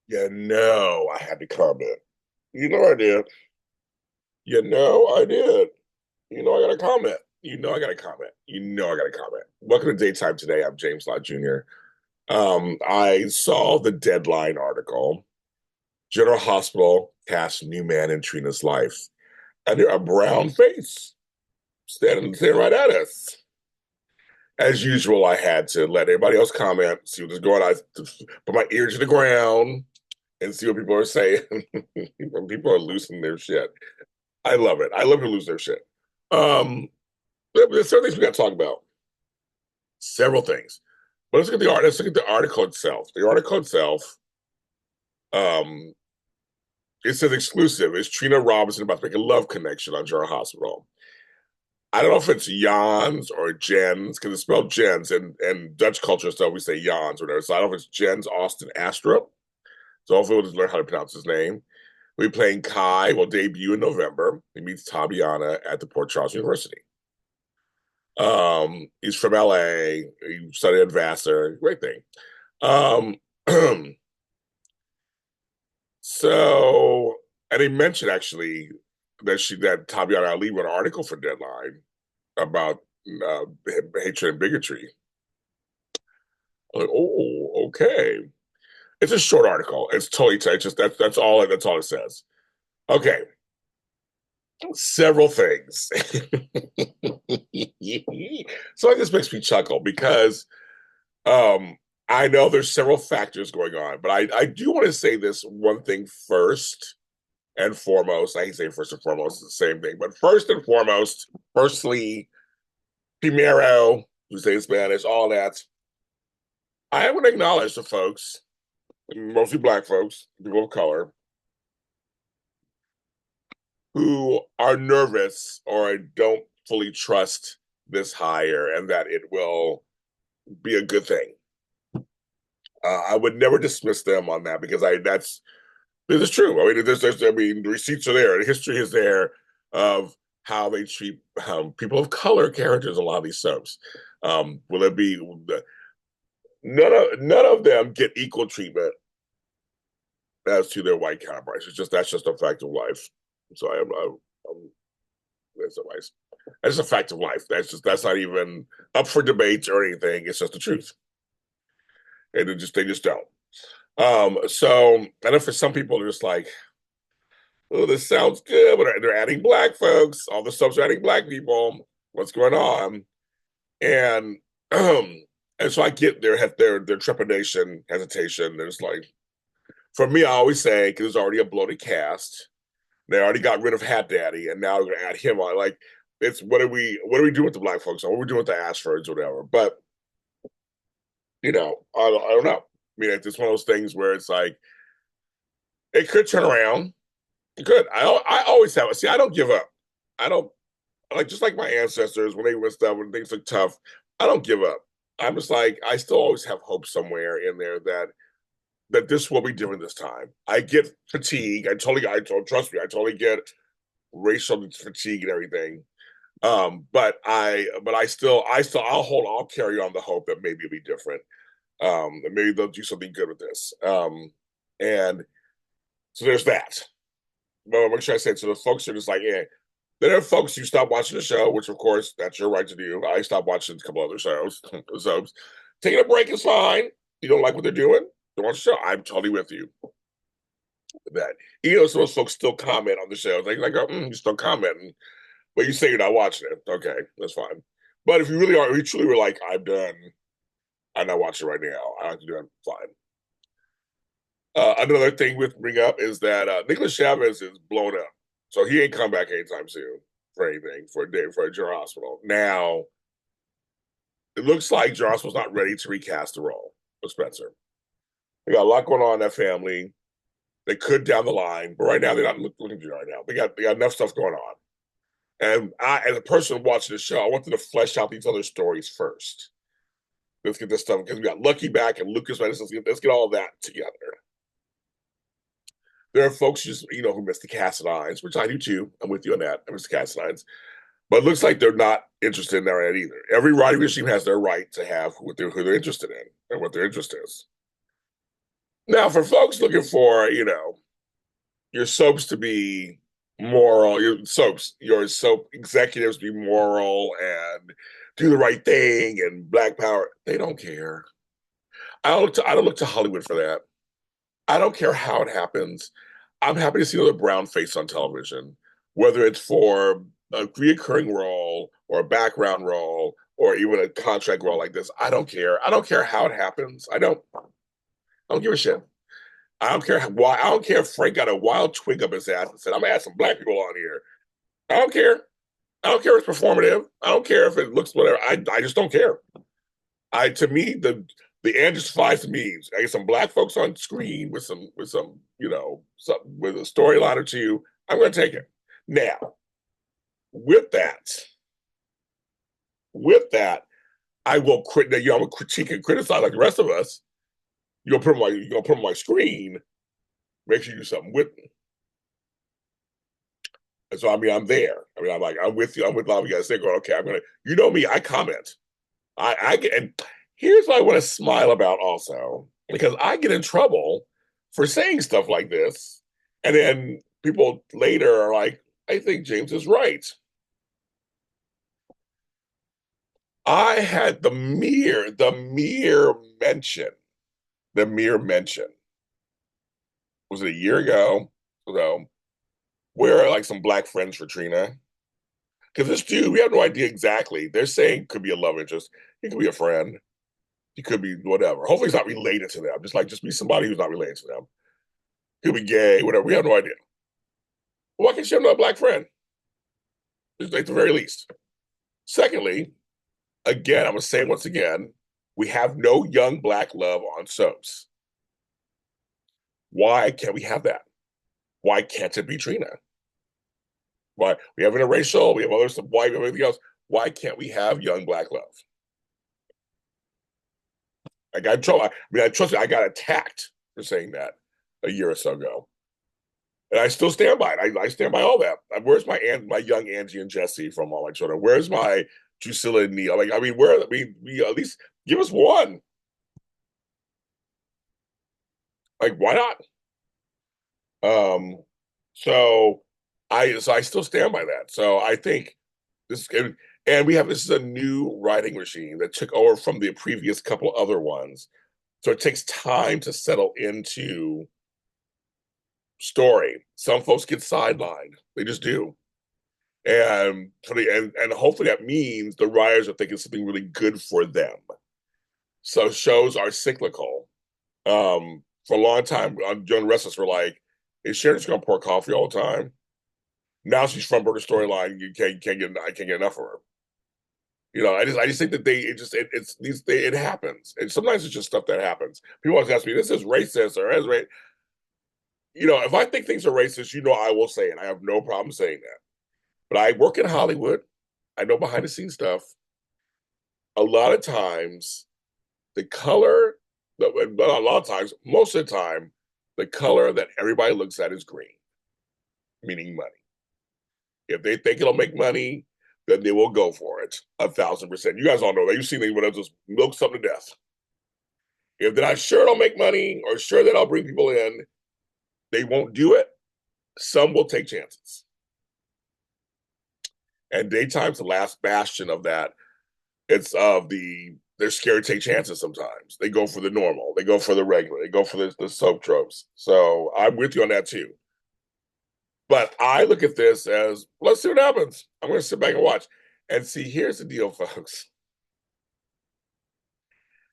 I had to comment. I did. I did. I got to comment. I got to comment. I got to comment. Welcome to Daytime Today. I'm James Lott Jr. I saw the Deadline article. General Hospital casts new man in Trina's life. And there a brown face standing right at us. As usual, I had to let everybody else comment, see what was going on. I put my ear to the ground and see what people are saying. People are losing their shit. I love it. I love to lose their shit. Um, there's several things we got to talk about. Several things. But let's look at the article itself. The article itself, um, it says exclusive. Is Trina Robinson about to make a love connection on General Hospital? I don't know if it's Jans or Jens, because it's spelled Jens, and Dutch culture stuff, we say Jans or whatever. So I don't know if it's Jens Austin Astrup. So hopefully we'll just learn how to pronounce his name. We'll be playing Kai, will debut in November. He meets Tabiana at the Port Charles University. He's from LA. He studied at Vassar. Great thing. Um, so, and he mentioned actually that Tabiana Ali wrote an article for Deadline about hatred and bigotry. I'm like, oh, okay. It's a short article. It's totally it's just that's all it says. Okay, several things. So this makes me chuckle because um, I know there's several factors going on, but I do want to say this one thing first and foremost. I hate saying first and foremost, it's the same thing, but first and foremost, firstly, primero, you say in Spanish, all that. I want to acknowledge the folks, mostly black folks, people of color, who are nervous or don't fully trust this hire and that it will be a good thing. I would never dismiss them on that because this is true. I mean, the receipts are there. The history is there of how they treat people of color characters in a lot of these soaps. Will it be none of them get equal treatment as to their white counterparts? That's just a fact of life. So I'm that's advice. That's a fact of life. That's not even up for debate or anything. It's just the truth, and they just don't. So I know for some people they're just like, oh, this sounds good, but they're adding black folks. All the subs are adding black people. What's going on? And and so I get their trepidation, hesitation. There's like, for me, I always say because there's already a bloated cast. They already got rid of Hat Daddy, and now we're gonna add him on. Like, it's what do we do with the black folks? What are we doing with the Ashfords, or whatever? But I don't know. I mean, it's one of those things where it's like it could turn around. It could. I always have it. See, I don't give up. I don't like just like my ancestors when they went stuff when things look tough. I don't give up. I'm just like I still always have hope somewhere in there that this will be different this time. I get fatigue. Trust me. I totally get racial fatigue and everything. I'll carry on the hope that maybe it'll be different. And maybe they'll do something good with this. And so there's that. But make sure I said so the folks are just like, yeah. Then there are folks who stop watching the show, which of course that's your right to do. I stopped watching a couple other shows. So taking a break is fine. You don't like what they're doing, don't watch the show. I'm totally with you. That some of those folks still comment on the show. You still commenting, but you say you're not watching it. Okay, that's fine. But if you truly were like, I'm done. I'm not watching it right now. I have to do it. Fine. Another thing we bring up is that Nicholas Chavez is blown up, so he ain't come back anytime soon for anything for a General Hospital. Now it looks like General Hospital's not ready to recast the role of Spencer. They got a lot going on in that family. They could down the line, but right now they're not looking to right now. They got enough stuff going on. And as a person watching the show, I want them to flesh out these other stories first. Let's get this stuff because we got Lucky back and Lucas. Let's get all of that together. There are folks who miss the Cassadines, which I do too. I'm with you on that. I miss the Cassadines, but it looks like they're not interested in that either. Every writing regime has their right to have who they're interested in and what their interest is. Now, for folks looking for, your soaps to be moral, your soap executives to be moral and do the right thing and Black Power, they don't care. I don't look to Hollywood for that. I don't care how it happens. I'm happy to see another brown face on television, whether it's for a reoccurring role or a background role or even a contract role like this. I don't care. I don't care how it happens. I don't give a shit. I don't care why. I don't care if Frank got a wild twig up his ass and said, "I'm gonna add some black people on here." I don't care. I don't care if it's performative. I don't care if it looks whatever. I just don't care. To me the end justifies means. I get some black folks on screen with some some with a storyline or two. I'm going to take it. Now, with that, with that, I will I'm gonna critique and criticize like the rest of us. You're gonna put them on my screen. Make sure you do something with me. And so I mean, I'm there. I mean, I'm like, I'm with you. I'm with a lot of you guys. Say, going, okay, I'm gonna. You know me. I comment. I get. And here's what I want to smile about also, because I get in trouble for saying stuff like this, and then people later are like, I think James is right. I had the mere mention was it a year ago? So we're like some black friends for Trina. Because this dude, we have no idea exactly. They're saying could be a love interest. He could be a friend. He could be whatever. Hopefully, he's not related to them. Just be somebody who's not related to them. He could be gay, whatever. We have no idea. Why can't she have another black friend? At the very least. Secondly, again, I'm gonna say it once again, we have no young black love on soaps. Why can't we have that? Why can't it be Trina? Why we have interracial, we have other stuff, white, everything else. Why can't we have young black love? I got in trouble. I mean, I trust me, I got attacked for saying that a year or so ago. And I still stand by it. I stand by all that. Where's my young Angie and Jesse from All My Children? Where's my Drusilla and Neil? Like, I mean, where we at least give us one. Like, why not? Um, so I still stand by that. So I think this and we have this is a new writing regime that took over from the previous couple other ones. So it takes time to settle into story. Some folks get sidelined. They just do. And hopefully that means the writers are thinking something really good for them. So shows are cyclical. For a long time, Joan Restless were like, "Is Sharon just gonna pour coffee all the time?" Now she's from Burger Storyline. I can't get enough of her. I just think that it happens, and sometimes it's just stuff that happens. People always ask me, "This is racist or is right?" If I think things are racist, I will say it. I have no problem saying that. But I work in Hollywood. I know behind the scenes stuff. A lot of times, the color, a lot of times, most of the time, the color that everybody looks at is green, meaning money. If they think it'll make money, then they will go for it 1,000%. You guys all know that. You've seen me when I just milk something to death. If they're not sure it'll make money or sure that I'll bring people in, they won't do it. Some will take chances. And daytime's the last bastion of that. It's of they're scared to take chances sometimes. They go for the normal, they go for the regular, they go for the soap tropes. So I'm with you on that too. But I look at this as let's see what happens. I'm going to sit back and watch and see. Here's the deal, folks.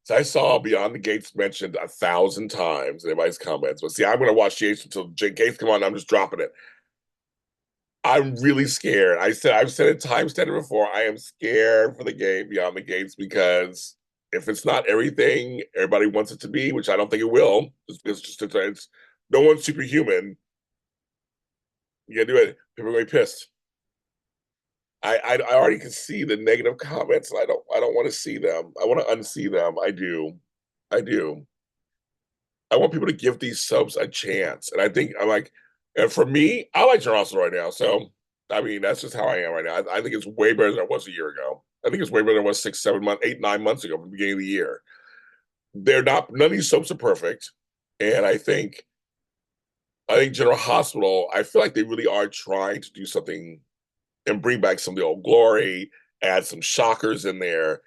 So I saw Beyond the Gates mentioned 1,000 times in everybody's comments. But see, I'm going to watch Jason until Gates come on. I'm just dropping it. I'm really scared. I've said it time stated before. I am scared for the game Beyond the Gates because if it's not everything everybody wants it to be, which I don't think it will, it's no one's superhuman. You gotta do it. People are gonna be pissed. I already can see the negative comments. And I don't want to see them. I want to unsee them. I do. I do. I want people to give these subs a chance. And I think I'm like, and for me, I like John right now. So I mean, that's just how I am right now. I think it's way better than it was a year ago. I think it's way better than it was 6, 7 months, 8, 9 months ago, at the beginning of the year. They're not. None of these soaps are perfect. And I think General Hospital, I feel like they really are trying to do something and bring back some of the old glory, add some shockers in there.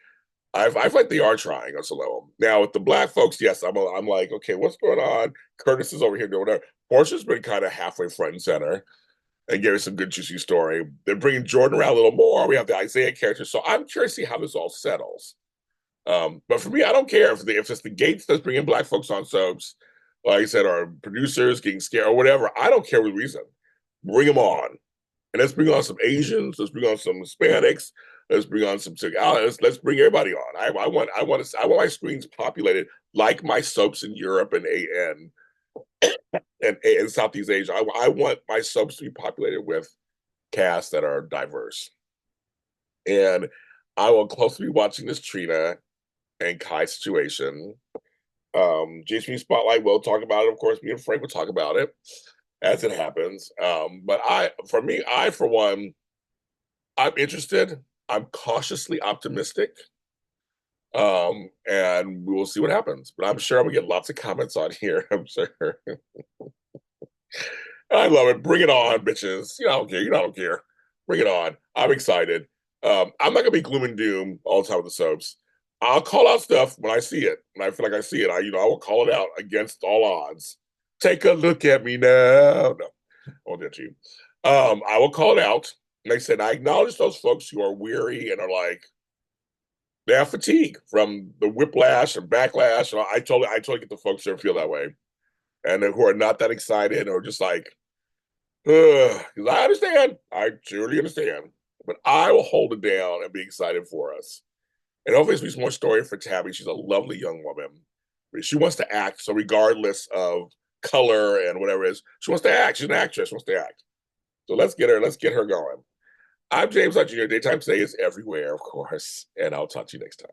I feel like they are trying on some level. Now with the black folks, yes, I'm like, okay, what's going on? Curtis is over here doing whatever. Portia's been kind of halfway front and center and gave us some good juicy story. They're bringing Jordan around a little more. We have the Isaiah character, so I'm curious to see how this all settles. But for me, I don't care if it's the Gates that's bringing black folks on soaps, like I said, or producers getting scared or whatever. I don't care the reason. Bring them on, and let's bring on some Asians. Let's bring on some Hispanics. Let's bring on some. Let's bring everybody on. I want my screens populated like my soaps in Europe and Southeast Asia. I want my soaps to be populated with casts that are diverse, and I will closely be watching this Trina and Kai situation. JSP Spotlight will talk about it. Of course, me and Frank will talk about it as it happens. But for one, I'm interested. I'm cautiously optimistic. And we will see what happens. But I'm sure I'm gonna get lots of comments on here. I'm sure. I love it. Bring it on, bitches. I don't care. I don't care. Bring it on. I'm excited. I'm not gonna be gloom and doom all the time with the soaps. I'll call out stuff when I see it. When I feel like I see it, I will call it out against all odds. Take a look at me now. No, I won't do that to you. I will call it out. Like I said, I acknowledge those folks who are weary and are like, they have fatigue from the whiplash and backlash. And I totally get the folks that feel that way. And who are not that excited or just like, because I understand. I truly understand. But I will hold it down and be excited for us. And hopefully it's more story for Tabby. She's a lovely young woman. She wants to act. So regardless of color and whatever it is, she wants to act. She's an actress. She wants to act. So let's get her going. I'm James Lott Jr. Daytime Today is everywhere, of course. And I'll talk to you next time.